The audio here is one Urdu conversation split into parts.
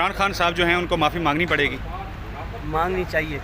عمران خان صاحب جو ہیں ان کو معافی مانگنی پڑے گی؟ مانگنی چاہیے۔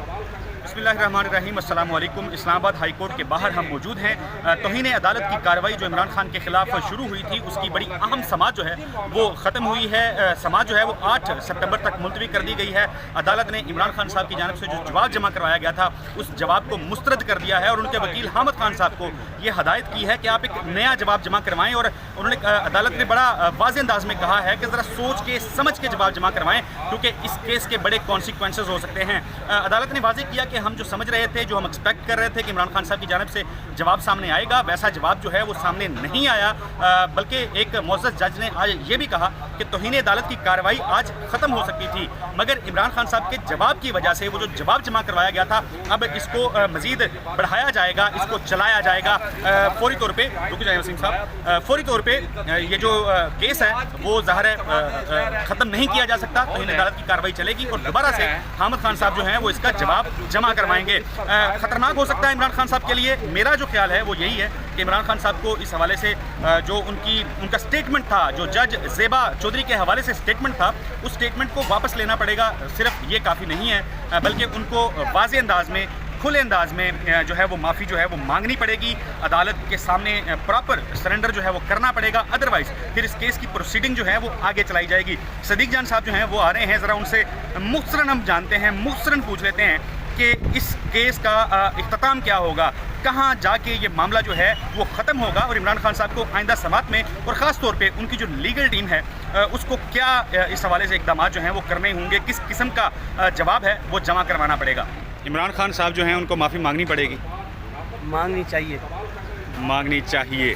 بسم اللہ الرحمن الرحیم، السلام علیکم۔ اسلام آباد ہائی کورٹ کے باہر ہم موجود ہیں۔ توہین عدالت کی کارروائی جو عمران خان کے خلاف شروع ہوئی تھی اس کی بڑی اہم سماعت جو ہے وہ ختم ہوئی ہے۔ سماعت جو ہے وہ 8 ستمبر تک ملتوی کر دی گئی ہے۔ عدالت نے عمران خان صاحب کی جانب سے جو جواب جمع کروایا گیا تھا اس جواب کو مسترد کر دیا ہے اور ان کے وکیل حامد خان صاحب کو یہ ہدایت کی ہے کہ آپ ایک نیا جواب جمع کروائیں، اور انہوں نے عدالت نے بڑا واضح انداز میں کہا ہے کہ ذرا سوچ کے سمجھ کے جواب جمع کروائیں کیونکہ اس کیس کے بڑے کانسیکوینسز ہو سکتے ہیں۔ عدالت نے واضح کیا کہ ہم جو سمجھ رہے تھے، جو ہم ایکسپیکٹ کر رہے تھے کہ عمران خان صاحب کی جانب سے جواب سامنے آئے گا، ویسا جواب جو ہے وہ سامنے نہیں آیا، بلکہ ایک معزز جج نے آج یہ بھی کہا کہ توہین عدالت کی کارروائی آج ختم ہو سکتی تھی، مگر عمران خان صاحب کے جواب کی وجہ سے وہ جو جواب جمع کروایا گیا تھا اب اس کو مزید بڑھایا جائے گا، اس کو چلایا جائے گا فوری طور پہ۔ رک جائیں وسیم صاحب، فوری طور پہ یہ جو کیس ہے وہ ظاہر ہے ختم نہیں کیا جا سکتا، توہین عدالت کی کارروائی چلے گی اور دوبارہ سے حامد خان صاحب جو ہیں وہ اس کا جواب جمع کروائیں گے۔ خطرناک ہو سکتا ہے عمران خان صاحب کے لیے۔ میرا جو خیال ہے وہ یہی ہے کہ عمران خان صاحب کو اس حوالے سے جو ان کا سٹیٹمنٹ تھا، جو جج زیبا چودھری کے حوالے سے سٹیٹمنٹ تھا، اس سٹیٹمنٹ کو واپس لینا پڑے گا۔ صرف یہ کافی نہیں ہے بلکہ ان کو واضح انداز میں، کھلے انداز میں جو ہے وہ معافی جو ہے وہ مانگنی پڑے گی، عدالت کے سامنے پراپر سرنڈر جو ہے وہ کرنا پڑے گا، ادروائز پھر اس کیس کی پروسیڈنگ جو ہے وہ آگے چلائی جائے گی۔ صدیق جان صاحب جو ہیں وہ آ رہے ہیں، ذرا ان سے مختصراً ہم جانتے ہیں، مختصراً پوچھ لیتے ہیں کہ اس کیس کا اختتام کیا ہوگا، کہاں جا کے یہ معاملہ جو ہے وہ ختم ہوگا، اور عمران خان صاحب کو آئندہ سماعت میں اور خاص طور پہ ان کی جو لیگل ٹیم ہے اس کو کیا اس حوالے سے اقدامات جو ہیں وہ کرنے ہوں گے، کس قسم کا جواب ہے وہ جمع کروانا پڑے گا۔ عمران خان صاحب جو ہیں ان کو معافی مانگنی پڑے گی؟ مانگنی چاہیے۔ مانگنی چاہیے۔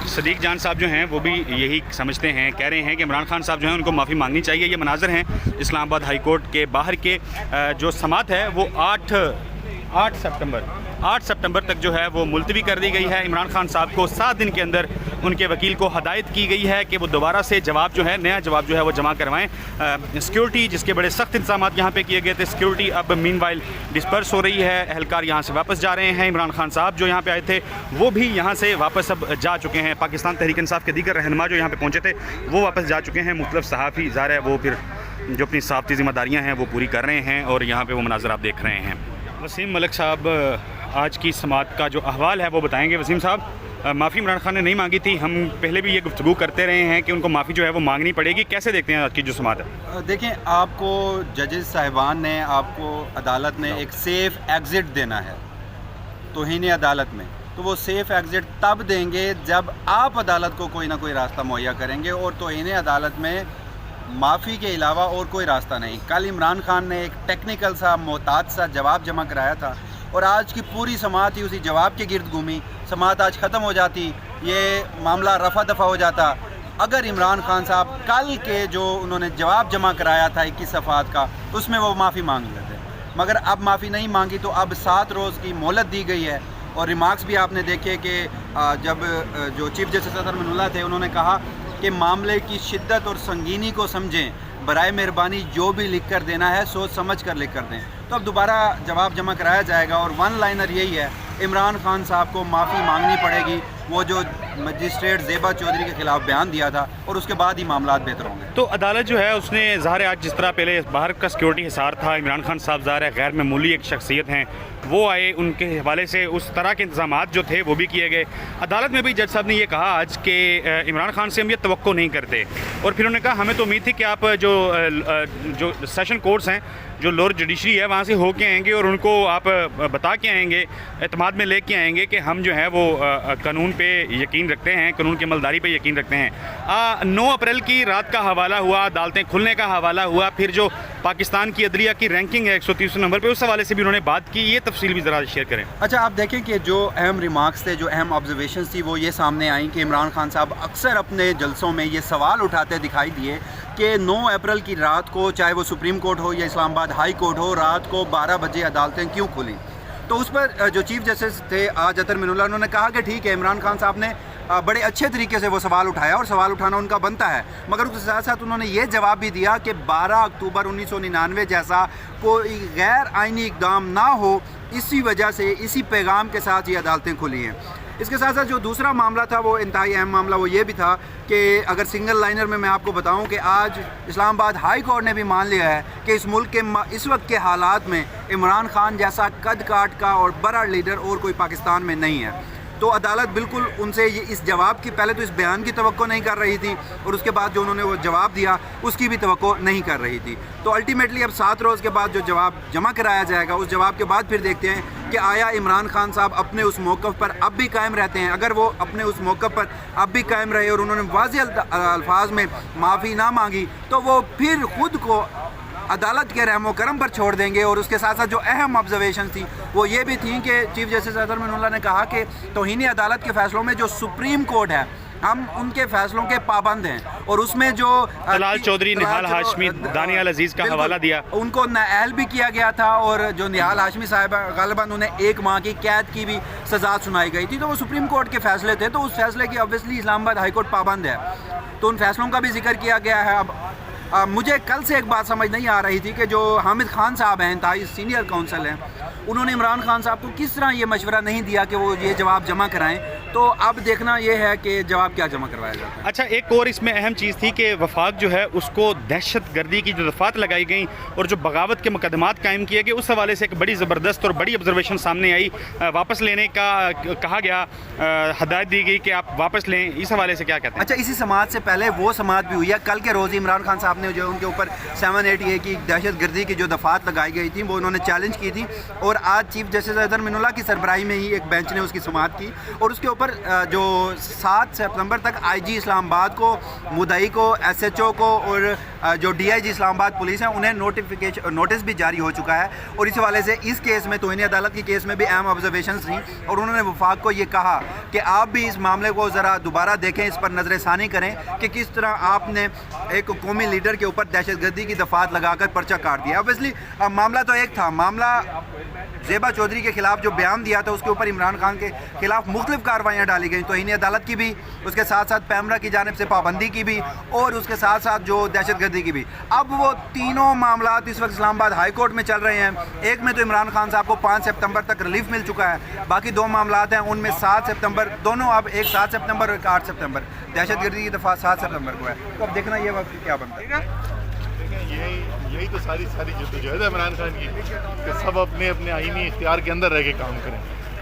صدیق جان صاحب جو ہیں وہ بھی یہی سمجھتے ہیں، کہہ رہے ہیں کہ عمران خان صاحب جو ہیں ان کو معافی مانگنی چاہیے۔ یہ مناظر ہیں اسلام آباد ہائی کورٹ کے باہر کے، جو سماعت ہے وہ 8 ستمبر تک جو ہے وہ ملتوی کر دی گئی ہے۔ عمران خان صاحب کو 7 دن کے اندر ان کے وکیل کو ہدایت کی گئی ہے کہ وہ دوبارہ سے جواب جو ہے، نیا جواب جو ہے وہ جمع کروائیں۔ سیکیورٹی جس کے بڑے سخت انتظامات یہاں پہ کیے گئے تھے، سیکیورٹی اب مین وائل ڈسپرس ہو رہی ہے، اہلکار یہاں سے واپس جا رہے ہیں۔ عمران خان صاحب جو یہاں پہ آئے تھے وہ بھی یہاں سے واپس اب جا چکے ہیں۔ پاکستان تحریک انصاف کے دیگر رہنما جو یہاں پہ پہنچے تھے وہ واپس جا چکے ہیں۔ مختلف صحافی ظاہر ہے وہ پھر جو اپنی صحافتی ذمہ داریاں ہیں وہ پوری کر رہے ہیں، اور یہاں پہ وہ مناظر آپ دیکھ رہے ہیں۔ وسیم ملک صاحب آج کی سماعت کا جو احوال ہے وہ بتائیں گے۔ وسیم صاحب، معافی عمران خان نے نہیں مانگی تھی، ہم پہلے بھی یہ گفتگو کرتے رہے ہیں کہ ان کو معافی جو ہے وہ مانگنی پڑے گی، کیسے دیکھتے ہیں آج کی جو سماعت ہے؟ دیکھیں، آپ کو ججز صاحبان نے، آپ کو عدالت نے ایک سیف ایگزٹ دینا ہے توہین عدالت میں، تو وہ سیف ایگزٹ تب دیں گے جب آپ عدالت کو کوئی نہ کوئی راستہ مہیا کریں گے، اور توہین عدالت میں معافی کے علاوہ اور کوئی راستہ نہیں۔ کل عمران خان نے ایک ٹیکنیکل سا محتاط سا جواب جمع کرایا تھا، اور آج کی پوری سماعت ہی اسی جواب کے گرد گھومی۔ سماعت آج ختم ہو جاتی، یہ معاملہ رفع دفع ہو جاتا اگر عمران خان صاحب کل کے جو انہوں نے جواب جمع کرایا تھا 21 صفحات کا، اس میں وہ معافی مانگ لیتے، مگر اب معافی نہیں مانگی تو اب 7 روز کی مہلت دی گئی ہے۔ اور ریمارکس بھی آپ نے دیکھے کہ جب جو چیف جسٹس اطہر من اللہ تھے، انہوں نے کہا کہ معاملے کی شدت اور سنگینی کو سمجھیں، برائے مہربانی جو بھی لکھ کر دینا ہے سوچ سمجھ کر لکھ کر دیں۔ تو اب دوبارہ جواب جمع کرایا جائے گا، اور ون لائنر یہی ہے، عمران خان صاحب کو معافی مانگنی پڑے گی، وہ جو مجسٹریٹ زیبا چودھری کے خلاف بیان دیا تھا، اور اس کے بعد ہی معاملات بہتر ہوں گے۔ تو عدالت جو ہے اس نے ظاہر آج جس طرح پہلے باہر کا سیکیورٹی حصار تھا، عمران خان صاحب ظاہر ہے غیر معمولی ایک شخصیت ہیں، وہ آئے، ان کے حوالے سے اس طرح کے انتظامات جو تھے وہ بھی کیے گئے۔ عدالت میں بھی جج صاحب نے یہ کہا آج کہ عمران خان سے ہم یہ توقع نہیں کرتے، اور پھر انہوں نے کہا ہمیں تو امید تھی کہ آپ جو سیشن کورٹس ہیں، جو لوور جوڈیشری ہے، وہاں سے ہو کے آئیں گے اور ان کو آپ بتا کے آئیں گے، اعتماد میں لے کے آئیں گے کہ ہم جو ہے وہ قانون پہ یقین رکھتے ہیں، قانون کی عملداری پہ یقین رکھتے ہیں۔ 9 اپریل کی رات کا حوالہ ہوا، عدالتیں کھلنے کا حوالہ ہوا، پھر جو پاکستان کی عدلیہ کی رینکنگ ہے 130 نمبر پہ، اس حوالے سے بھی انہوں نے بات کی، یہ تفصیل بھی ذرا شیئر کریں۔ اچھا، آپ دیکھیں کہ جو اہم ریمارکس تھے، جو اہم آبزرویشنز تھی، وہ یہ سامنے آئیں کہ عمران خان صاحب اکثر اپنے جلسوں میں یہ سوال اٹھاتے دکھائی دیے کہ 9 اپریل کی رات کو، چاہے وہ سپریم کورٹ ہو یا اسلام آباد ہائی کورٹ ہو، رات کو 12 بجے عدالتیں کیوں کھلیں؟ تو اس پر جو چیف جسٹس تھے آج اطہر من اللہ، انہوں نے کہا کہ ٹھیک ہے، عمران خان صاحب نے بڑے اچھے طریقے سے وہ سوال اٹھایا، اور سوال اٹھانا ان کا بنتا ہے، مگر اس کے ساتھ ساتھ انہوں نے یہ جواب بھی دیا کہ 12 اکتوبر 1999 جیسا کوئی غیر آئینی اقدام نہ ہو، اسی وجہ سے، اسی پیغام کے ساتھ یہ عدالتیں کھلی ہیں۔ اس کے ساتھ ساتھ جو دوسرا معاملہ تھا وہ انتہائی اہم معاملہ وہ یہ بھی تھا کہ اگر سنگل لائنر میں آپ کو بتاؤں کہ آج اسلام آباد ہائی کورٹ نے بھی مان لیا ہے کہ اس ملک کے اس وقت کے حالات میں عمران خان جیسا قد کاٹ کا اور بڑا لیڈر اور کوئی پاکستان میں نہیں ہے. تو عدالت بالکل ان سے اس جواب کی پہلے تو اس بیان کی توقع نہیں کر رہی تھی اور اس کے بعد جو انہوں نے وہ جواب دیا اس کی بھی توقع نہیں کر رہی تھی. تو الٹیمیٹلی اب 7 روز کے بعد جو جواب جمع کرایا جائے گا اس جواب کے بعد پھر دیکھتے ہیں کہ آیا عمران خان صاحب اپنے اس موقف پر اب بھی قائم رہتے ہیں. اگر وہ اپنے اس موقف پر اب بھی قائم رہے اور انہوں نے واضح الفاظ میں معافی نہ مانگی تو وہ پھر خود کو عدالت کے رحم و کرم پر چھوڑ دیں گے. اور اس کے ساتھ ساتھ جو اہم آبزرویشن تھی وہ یہ بھی تھیں کہ چیف جسٹس اظہر من اللہ نے کہا کہ توہین عدالت کے فیصلوں میں جو سپریم کورٹ ہے ہم ان کے فیصلوں کے پابند ہیں. اور اس میں جو طلال چودھری، نہال ہاشمی، دانیال عزیز کا حوالہ دیا، ان کو نااہل بھی کیا گیا تھا اور جو نہال ہاشمی صاحب غالباً انہیں 1 ماہ کی قید کی بھی سزا سنائی گئی تھی. تو وہ سپریم کورٹ کے فیصلے تھے تو اس فیصلے کی اوبویسلی اسلام آباد ہائی کورٹ پابند ہے. تو ان فیصلوں کا بھی ذکر کیا گیا ہے. اب مجھے کل سے ایک بات سمجھ نہیں آ رہی تھی کہ جو حامد خان صاحب ہیں انتہائی سینئر کونسل ہیں انہوں نے عمران خان صاحب کو کس طرح یہ مشورہ نہیں دیا کہ وہ یہ جواب جمع کرائیں. تو اب دیکھنا یہ ہے کہ جواب کیا جمع کروایا جاتا ہے. اچھا، ایک اور اس میں اہم چیز تھی کہ وفاق جو ہے اس کو دہشت گردی کی جو دفعات لگائی گئیں اور جو بغاوت کے مقدمات قائم کیے گئے اس حوالے سے ایک بڑی زبردست اور بڑی آبزرویشن سامنے آئی. واپس لینے کا کہا گیا، ہدایت دی گئی کہ آپ واپس لیں. اس حوالے سے کیا کہتے ہیں؟ اچھا، اسی سماعت سے پہلے وہ سماعت بھی ہوئی ہے. کل کے روز عمران خان صاحب نے جو ان کے اوپر 780A کی دہشت گردی کی جو دفعات لگائی گئی تھیں وہ انہوں نے چیلنج کی تھی. اور آج چیف جسٹس اظہر من اللہ کی سربراہی میں ہی ایک بینچ نے اس کی سماعت کی اور اس کے اوپر جو 7 سپتمبر تک IG اسلام آباد کو، مدعی کو، SHO کو اور جو DIG اسلام آباد پولیس ہیں انہیں نوٹس بھی جاری ہو چکا ہے. اور اس حوالے سے اس کیس میں توہین عدالت کی کیس میں بھی اہم آبزرویشنز تھیں اور انہوں نے وفاق کو یہ کہا کہ آپ بھی اس معاملے کو ذرا دوبارہ دیکھیں، اس پر نظر ثانی کریں کہ کس طرح آپ نے ایک قومی لیڈر کے اوپر دہشت گردی کی دفعات لگا کر پرچہ کاٹ دیا. اوبویسلی معاملہ تو ایک تھا، معاملہ زیبا چودھری کے خلاف جو بیان دیا تھا اس کے اوپر عمران خان کے خلاف مختلف کارروائیاں ڈالی گئیں، توہین عدالت کی بھی، اس کے ساتھ ساتھ پیمرا کی جانب سے پابندی کی بھی اور اس کے ساتھ ساتھ جو دہشت گردی کی بھی. اب وہ تینوں معاملات اس وقت اسلام آباد ہائی کورٹ میں چل رہے ہیں. ایک میں تو عمران خان صاحب کو 5 سپتمبر تک ریلیف مل چکا ہے، باقی 2 معاملات ہیں ان میں 7 سپتمبر دونوں، اب ایک 7 سپتمبر اور ایک 8 سپتمبر. دہشت گردی کی دفعہ 7 سپتمبر کو ہے. تو اب دیکھنا یہ وقت کیا بنتا ہے. یہی تو ساری جدوجہد ہے عمران خان کی کہ سب اپنے اپنے آئینی اختیار کے اندر رہ کے کام کریں.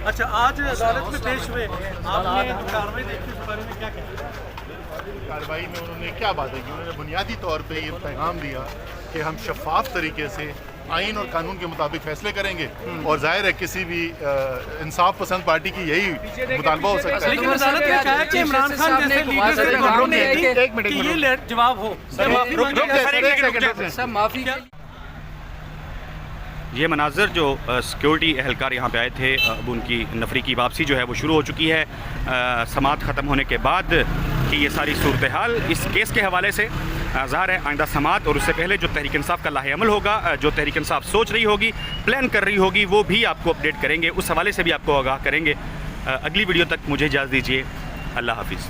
اچھا، آج عدالت میں پیش ہوئے، آپ نے کارروائی دیکھی اس بارے میں کیا کہتے ہیں؟ کارروائی میں انہوں نے کیا بات ہے کہ انہوں نے بنیادی طور پہ یہ پیغام دیا کہ ہم شفاف طریقے سے آئین اور قانون کے مطابق فیصلے کریں گے اور ظاہر ہے کسی بھی انصاف پسند پارٹی کی یہی مطالبہ ہو سکتا ہے. لیکن عدالت نے کہا کہ عمران خان جیسے لیڈر سے خبروں نے کہ یہ جواب ہو. یہ مناظر جو سیکیورٹی اہلکار یہاں پہ آئے تھے، اب ان کی نفری کی واپسی جو ہے وہ شروع ہو چکی ہے. سماعت ختم ہونے کے بعد کی یہ ساری صورتحال اس کیس کے حوالے سے ظاہر ہے آئندہ سماعت اور اس سے پہلے جو تحریک انصاف کا لاہ عمل ہوگا، جو تحریک انصاف سوچ رہی ہوگی، پلان کر رہی ہوگی، وہ بھی آپ کو اپڈیٹ کریں گے، اس حوالے سے بھی آپ کو آگاہ کریں گے. اگلی ویڈیو تک مجھے اجازت دیجیے. اللہ حافظ.